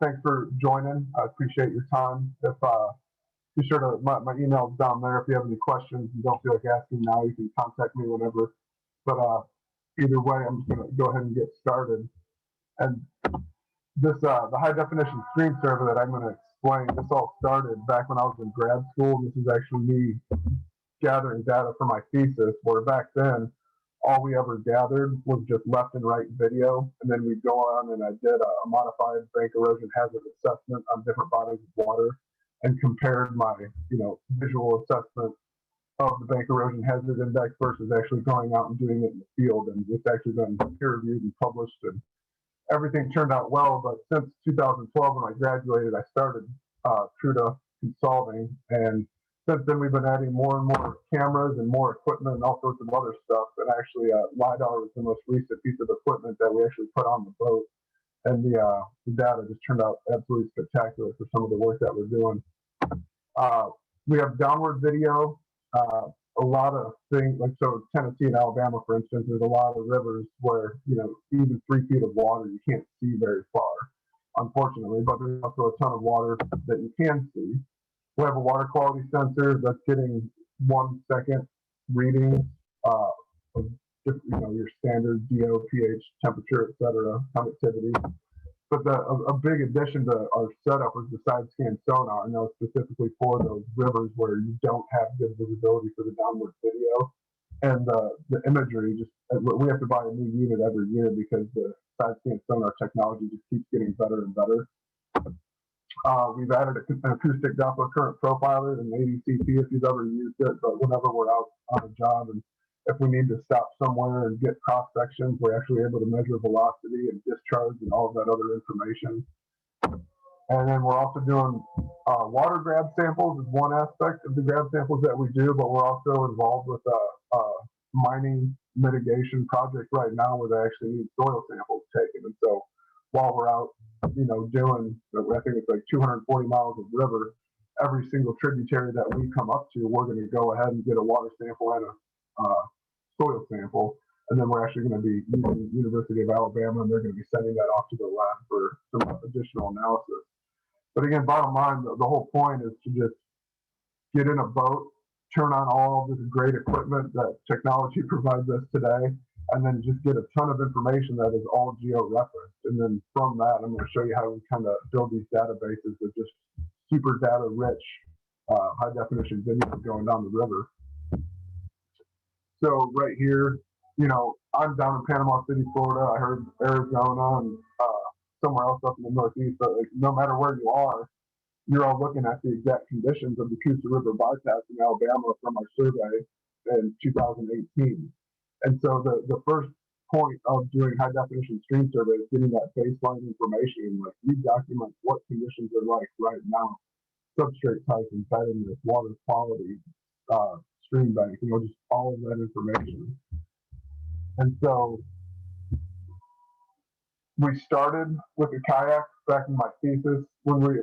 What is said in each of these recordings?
Thanks for joining. I appreciate your time. If be sure to my email's down there. If you have any questions, you don't feel like asking now, you can contact me whenever. But either way, I'm just gonna go ahead and get started. And this the high definition stream server that I'm going to explain. This all started back when I was in grad school. This is actually me gathering data for my thesis. Where back then, all we ever gathered was just left and right video, and then we'd go on and I did a modified bank erosion hazard assessment on different bodies of water, and compared my visual assessment of the bank erosion hazard index versus actually going out and doing it in the field. And it's actually been peer reviewed and published, and everything turned out well. But since 2012, when I graduated, I started Truda Consulting, and since then we've been adding more and more cameras and more equipment and all sorts of other stuff. And actually, LiDAR was the most recent piece of equipment that we actually put on the boat, and the data just turned out absolutely spectacular for some of the work that we're doing. We have downward video. A lot of things, like so Tennessee and Alabama, for instance, there's a lot of rivers where, even 3 feet of water you can't see very far, unfortunately, but there's also a ton of water that you can see. We have a water quality sensor that's getting 1 second readings of your standard DO, pH, temperature, etc., conductivity. But a big addition to our setup was the side scan sonar, and that was specifically for those rivers where you don't have good visibility for the downward video. And the imagery, we have to buy a new unit every year because the side scan sonar technology just keeps getting better and better. We've added an acoustic Doppler current profiler and ADCP if you've ever used it, but whenever we're out on a job and if we need to stop somewhere and get cross sections, we're actually able to measure velocity and discharge and all of that other information. And then we're also doing water grab samples is one aspect of the grab samples that we do, but we're also involved with a mining mitigation project right now where they actually need soil samples taken. And so while we're out, doing, I think it's like 240 miles of river, every single tributary that we come up to, we're going to go ahead and get a water sample and a soil sample, and then we're actually going to be using the University of Alabama, and they're going to be sending that off to the lab for some additional analysis. But again, bottom line, the whole point is to just get in a boat, turn on all this great equipment that technology provides us today, and then just get a ton of information that is all geo-referenced. And then from that, I'm going to show you how we kind of build these databases with just super data-rich, high-definition video going down the river. So right here, I'm down in Panama City, Florida. I heard Arizona and somewhere else up in the Northeast. But no matter where you are, you're all looking at the exact conditions of the Coosa River bypass in Alabama from our survey in 2018. And so the first point of doing high definition stream survey is getting that baseline information. Like we document what conditions are like right now, substrate type, embeddedness, water quality, stream bank, just all of that information. And so we started with a kayak back in my thesis when we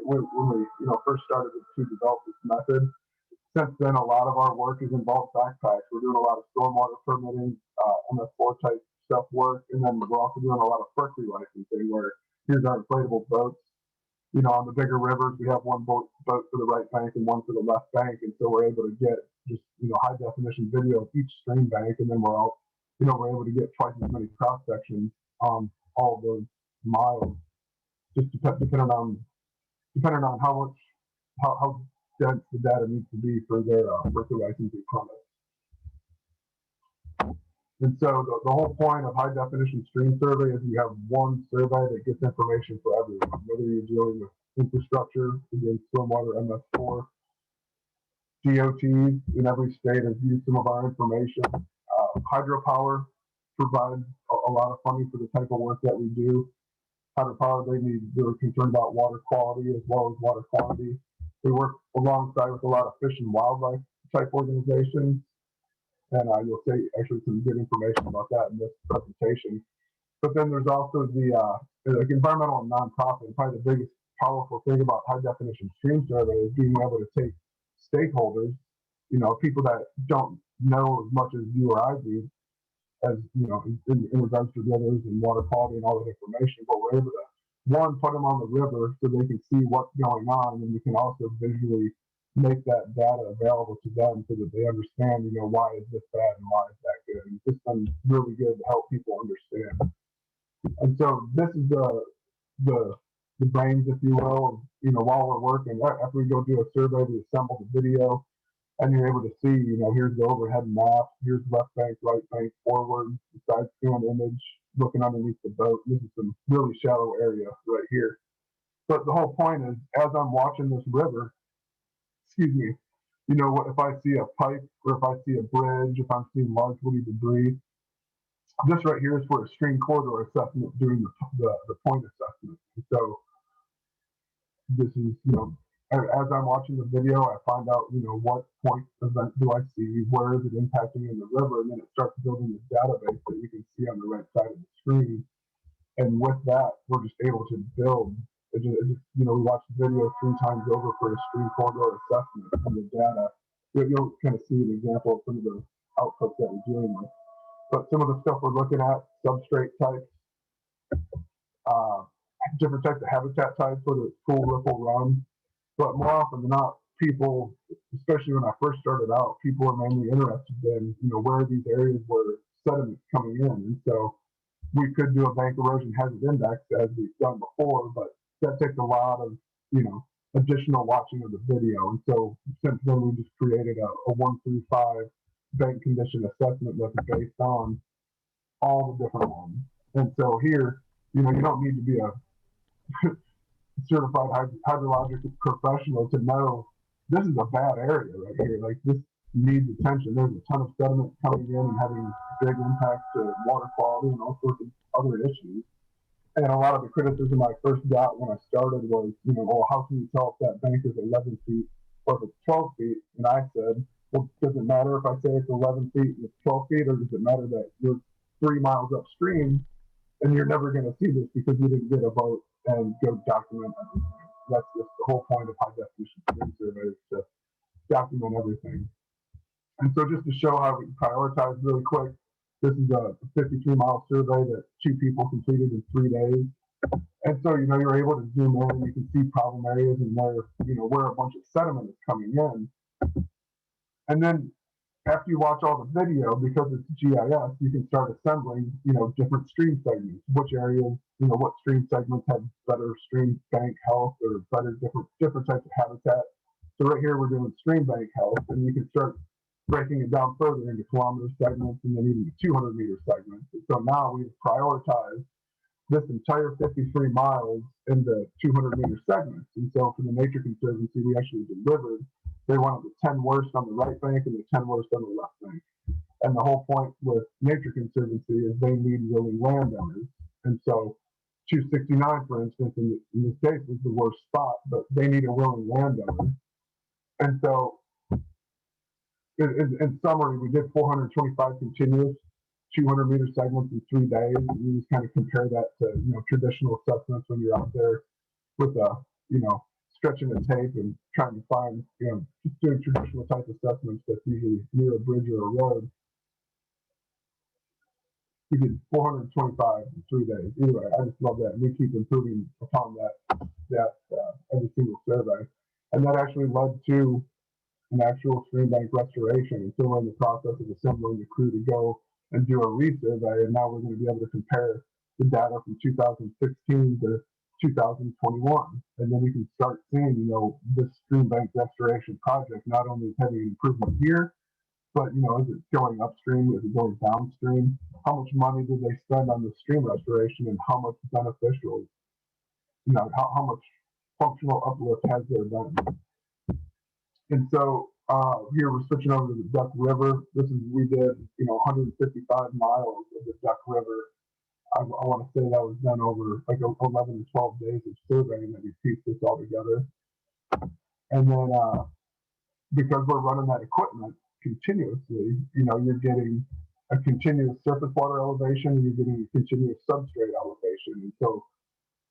first started to develop this method. Since then, a lot of our work is involved backpacks. We're doing a lot of stormwater permitting, MS4 type stuff work, and then we're also doing a lot of FERC licensing where here's our inflatable boats. On the bigger rivers, we have one boat for the right bank and one for the left bank, and so we're able to get just high definition video of each stream bank, and then we're able to get twice as many cross sections on all of those miles, just depending on how dense the data needs to be for their licensing permit. And so the whole point of high definition stream survey is you have one survey that gets information for everyone, whether you're dealing with infrastructure, again, stormwater, MS4, DOTs in every state have used some of our information. Hydropower provides a lot of funding for the type of work that we do. Hydropower, they're concerned about water quality as well as water quantity. We work alongside with a lot of fish and wildlife type organizations. And you'll see actually some good information about that in this presentation. But then there's also the environmental and nonprofit. And probably the biggest powerful thing about high definition stream survey is being able to take stakeholders, people that don't know as much as you or I do, as in regards to rivers and water quality and all that information, but we're able to one, put them on the river so they can see what's going on, and we can also visually make that data available to them so that they understand, why is this bad and why is that good. And it's just been really good to help people understand. And so this is the the brains, if you will, while we're working. After we go do a survey, we assemble the video, and you're able to see, here's the overhead map, here's left bank, right bank, forward, the side scan image, looking underneath the boat. This is some really shallow area right here. But the whole point is, as I'm watching this river, excuse me, if I see a pipe or if I see a bridge, if I'm seeing large woody debris, this right here is for a stream corridor assessment during the point assessment. And so this is, as I'm watching the video, I find out, what point event do I see, where is it impacting in the river, and then it starts building this database that you can see on the right side of the screen. And with that, we're just able to build. We watch the video 3 times over for a stream corridor assessment and the data. You'll kind of see an example of some of the outputs that we're dealing with. But some of the stuff we're looking at, substrate types, uh, different types of habitat types, whether it's pool, ripple, run. But more often than not, people, especially when I first started out, people are mainly interested in, where are these areas where sediment coming in. And so we could do a bank erosion hazard index as we've done before, but that takes a lot of, additional watching of the video. And so since then, we just created a 1 through 5 bank condition assessment that's based on all the different ones. And so here, you don't need to be a certified hydrologic professional to know this is a bad area right here. Like, this needs attention. There's a ton of sediment coming in and having big impacts to water quality and all sorts of other issues. And a lot of the criticism I first got when I started was, how can you tell if that bank is 11 feet or if it's 12 feet? And I said, well, does it matter if I say it's 11 feet and it's 12 feet, or does it matter that you're 3 miles upstream and you're never going to see this because you didn't get a boat and go document everything? That's just the whole point of high definition stream surveys, to document everything. And so just to show how we prioritize really quick, this is a 53-mile survey that 2 people completed in 3 days. And so, you're able to zoom in and you can see problem areas and where a bunch of sediment is coming in. And then after you watch all the video, because it's GIS, you can start assembling, different stream segments, which areas, what stream segments have better stream bank health or better different types of habitat. So right here, we're doing stream bank health, and you can start breaking it down further into kilometer segments and then even 200-meter segments. And so now we've prioritized this entire 53 miles into 200-meter segments. And so for the Nature Conservancy, we actually delivered. They wanted the 10 worst on the right bank and the 10 worst on the left bank. And the whole point with Nature Conservancy is they need willing landowners. And so 269, for instance, in this case, is the worst spot, but they need a willing landowner. And so in summary, we did 425 continuous 200-meter segments in 3 days. And we just kind of compare that to, traditional assessments when you're out there with stretching a tape and trying to find, just doing traditional type assessments that's usually near a bridge or a road. We did 425 in 3 days. Anyway, I just love that. And we keep improving upon that every single survey. And that actually led to an actual stream bank restoration. And so we're in the process of assembling the crew to go and do a resurvey. And now we're going to be able to compare the data from 2016 to 2021. And then we can start seeing, this stream bank restoration project not only is having an improvement here, but, is it going upstream? Is it going downstream? How much money did they spend on the stream restoration, and how much beneficial, how much functional uplift has there been? And so here we're switching over to the Duck River. We did 155 miles of the Duck River. I want to say that was done over like 11 to 12 days of surveying that we pieced this all together. And then because we're running that equipment continuously, you're getting a continuous surface water elevation, and you're getting a continuous substrate elevation. And so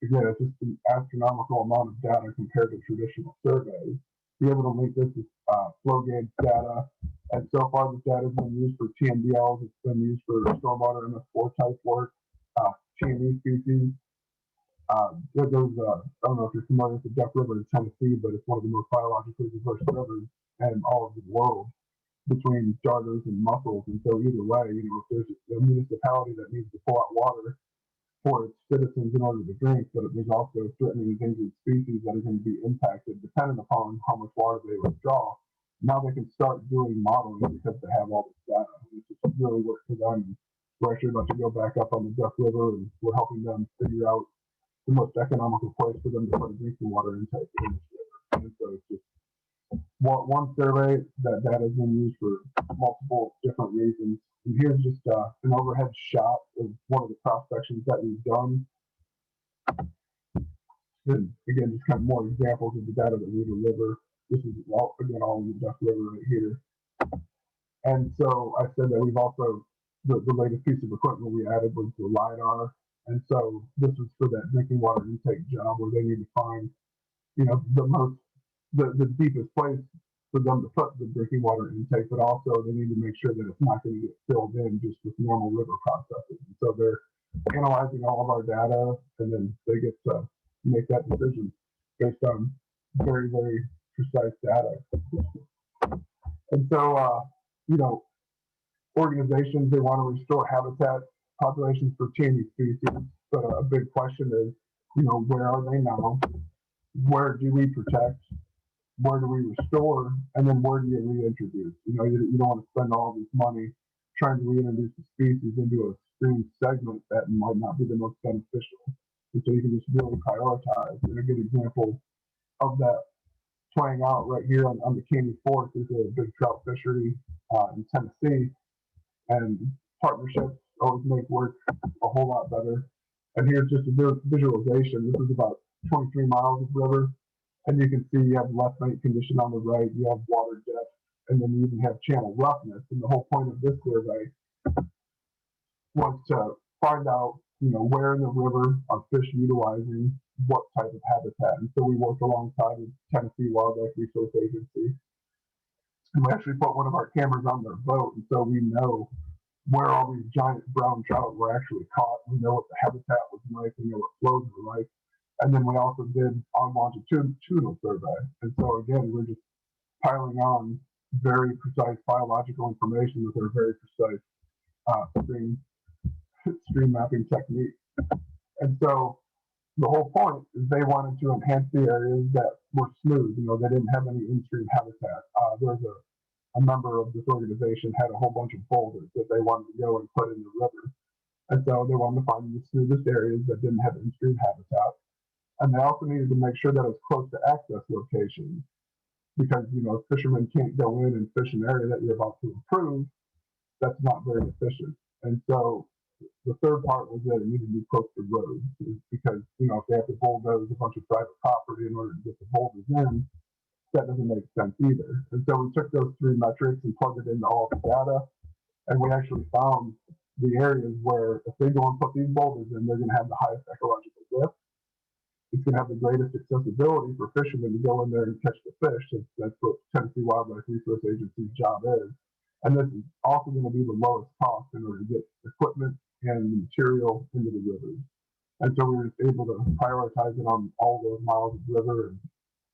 again, it's just an astronomical amount of data compared to traditional surveys. Be able to link this with flow gauge data, and so far this data has been used for TMDLs. It's been used for stormwater MS4 type work, TME species, I don't know if you're familiar with the Duck River in Tennessee, but it's one of the most biologically diverse rivers in all of the world between darters and mussels. And so either way, if there's a municipality that needs to pull out water for its citizens in order to drink, but there's also threatened endangered species that are going to be impacted depending upon how much water they withdraw. Now they can start doing modeling because they have all this data. It just really works for them. We're actually about to go back up on the Duck River, and we're helping them figure out the most economical place for them to put a drinking water intake in this river. And so it's just one survey. That data has been used for multiple different reasons. And here's just an overhead shot of one of the cross sections that we've done. And again, just kind of more examples of the data that we deliver. This is all in the Duck River right here. And so I said that we've also, the latest piece of equipment we added was the LiDAR. And so this is for that drinking water intake job where they need to find, the deepest place for them to put the drinking water intake, but also they need to make sure that it's not going to get filled in just with normal river processes. And so they're analyzing all of our data, and then they get to make that decision based on very, very precise data. And so, organizations, they want to restore habitat populations for tiny species, but a big question is, where are they now? Where do we protect? Where do we restore? And then where do you reintroduce? You don't want to spend all this money trying to reintroduce the species into a stream segment that might not be the most beneficial. And so you can just really prioritize. And a good example of that playing out right here on the Caney Fork is a big trout fishery in Tennessee. And partnerships always make work a whole lot better. And here's just a visualization. This is about 23 miles of river. And you can see you have left bank condition on the right, you have water depth, and then you even have channel roughness. And the whole point of this survey was to find out, where in the river are fish utilizing what type of habitat. And so we worked alongside the Tennessee Wildlife Resource Agency. And we actually put one of our cameras on their boat, and so we know where all these giant brown trout were actually caught. We know what the habitat was like, we know what flows were like. And then we also did on longitudinal survey. And so again, we're just piling on very precise biological information with our very precise stream mapping technique. And so the whole point is they wanted to enhance the areas that were smooth. They didn't have any in-stream habitat. There's a member of this organization had a whole bunch of boulders that they wanted to go and put in the river. And so they wanted to find the smoothest areas that didn't have in-stream habitat. And they also needed to make sure that it was close to access locations because, fishermen can't go in and fish an area that you're about to improve. That's not very efficient. And so the third part was that it needed to be close to roads because, if they have to bulldoze a bunch of private property in order to get the boulders in, that doesn't make sense either. And so we took those three metrics and plugged it into all the data. And we actually found the areas where if they go and put these boulders in, they're going to have the highest ecological lift. It's going to have the greatest accessibility for fishermen to go in there and catch the fish. That's what Tennessee Wildlife Resource Agency's job is. And this is also going to be the lowest cost in order to get equipment and material into the rivers. And so we were able to prioritize it on all those miles of river, and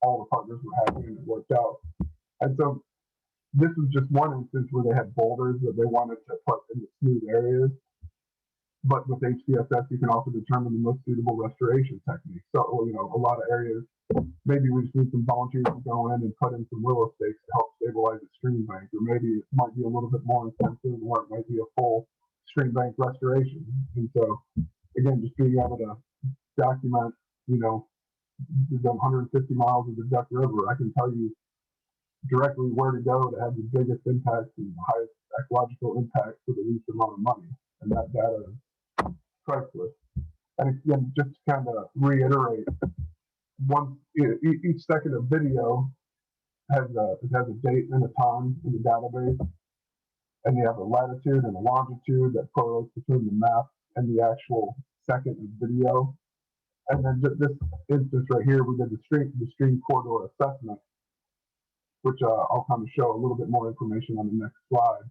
all the partners were happy, and it worked out. And so this is just one instance where they had boulders that they wanted to put in the smooth areas. But with HDSS, you can also determine the most suitable restoration techniques. So, a lot of areas, maybe we just need some volunteers to go in and put in some willow stakes to help stabilize the stream bank, or maybe it might be a little bit more intensive, or it might be a full stream bank restoration. And so, again, just being able to document, we've done 150 miles of the Duck River. I can tell you directly where to go to have the biggest impact and the highest ecological impact for the least amount of money. And that data is priceless. And again, just to kind of reiterate, each second of video has a date and a time in the database, and you have a latitude and a longitude that correlates between the map and the actual second of video. And then just this instance right here, we did the stream corridor assessment, which I'll kind of show a little bit more information on the next slide.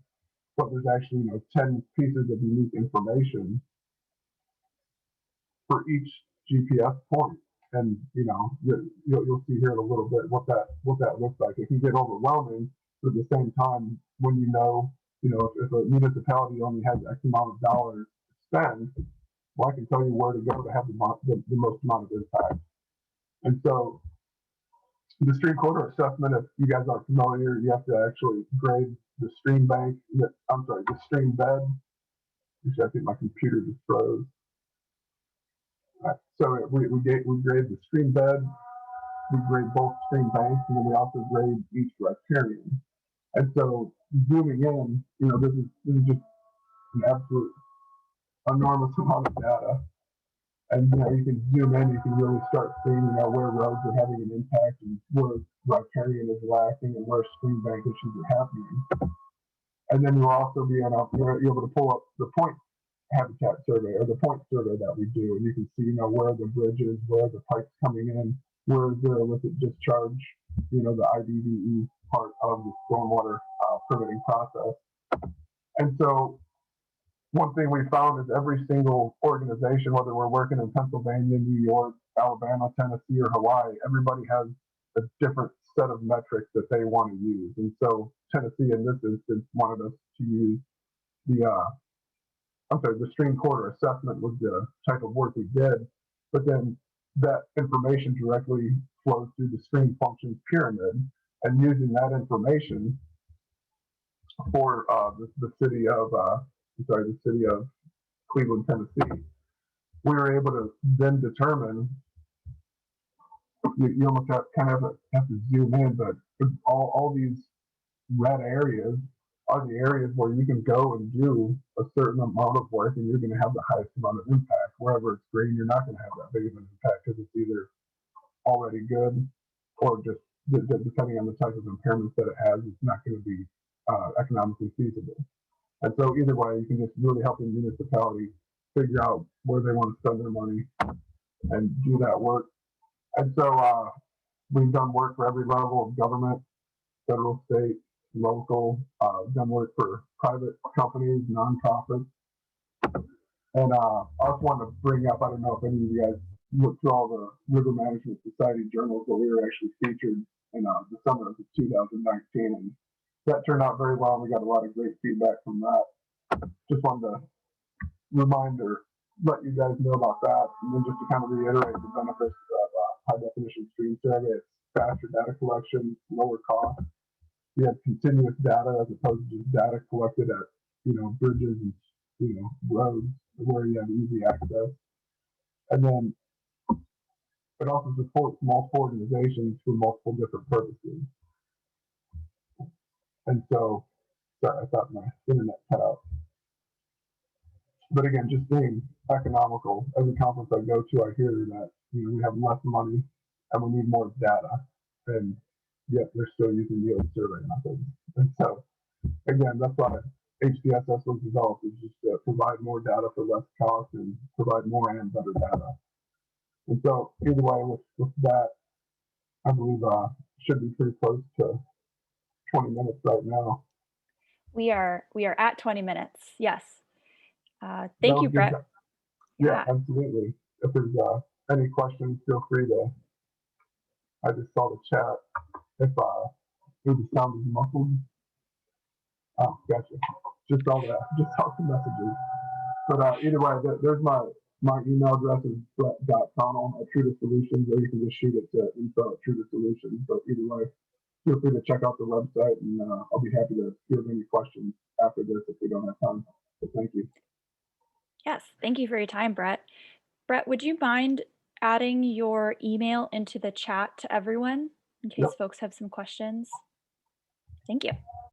But there's actually 10 pieces of unique information for each GPS point. And you'll see here in a little bit what that looks like. It can get overwhelming, but at the same time, when if a municipality only has X amount of dollars to spend, well, I can tell you where to go to have the most amount of impact. And so the stream corridor assessment, if you guys aren't familiar, you have to actually grade the stream bank. The stream bed. Which I think my computer just froze. Right. So we grade the stream bed, we grade both stream banks, and then we also grade each riparian. And so zooming in, this is just an absolute enormous amount of data. And you can zoom in, you can really start seeing where roads are having an impact and where riparian is lacking and where stream bank issues are happening. And then you'll also be able to pull up the point habitat survey or the point survey that we do, and you can see where the bridges, where the pipes coming in, where is there illicit discharge, the IDVE part of the stormwater permitting process. And so one thing we found is every single organization, whether we're working in Pennsylvania, New York, Alabama, Tennessee, or Hawaii, everybody has a different set of metrics that they want to use. And so Tennessee, in this instance, wanted us to use the stream corridor assessment was the type of work we did, but then that information directly flows through the stream functions pyramid, and using that information for the city of Cleveland, Tennessee, we were able to then determine. You almost have to zoom in, but all these red areas are the areas where you can go and do a certain amount of work and you're going to have the highest amount of impact. Wherever it's green, you're not going to have that big of an impact because it's either already good or just depending on the type of impairments that it has, it's not going to be economically feasible. And so either way, you can just really help the municipality figure out where they want to spend their money and do that work. And so we've done work for every level of government, federal, state, local, done work for private companies, nonprofits. And I also wanted to bring up, I don't know if any of you guys looked through all the River Management Society journals where we were actually featured in the summer of 2019. And that turned out very well. We got a lot of great feedback from that. Just wanted to remind or let you guys know about that. And then just to kind of reiterate the benefits of high definition stream survey. It's faster data collection, lower cost. We have continuous data as opposed to just data collected at bridges and roads where you have easy access. And then it also supports multiple organizations for multiple different purposes. And so, sorry, I thought my internet cut out. But again, just being economical. Every conference I go to, I hear that we have less money and we need more data, and yet they're still using yield survey methods. And so, again, that's why HDSS was developed, is just to provide more data for less cost and provide more and better data. And so, either way, with that, I believe should be pretty close to 20 minutes right now. We are at 20 minutes. Yes. Thank you, Brett. Yeah, absolutely. If there's any questions, feel free to. I just saw the chat. If the sound is muffled. Oh, gotcha. Just saw that. Just saw some messages. But either way, there's my email address is brett.connell@TrudaSolutions, or you can just shoot it to info@TrudaSolutions. But either way, feel free to check out the website, and I'll be happy to field any questions after this if we don't have time. So thank you. Yes, thank you for your time, Brett. Brett, would you mind adding your email into the chat to everyone in case folks have some questions? Thank you.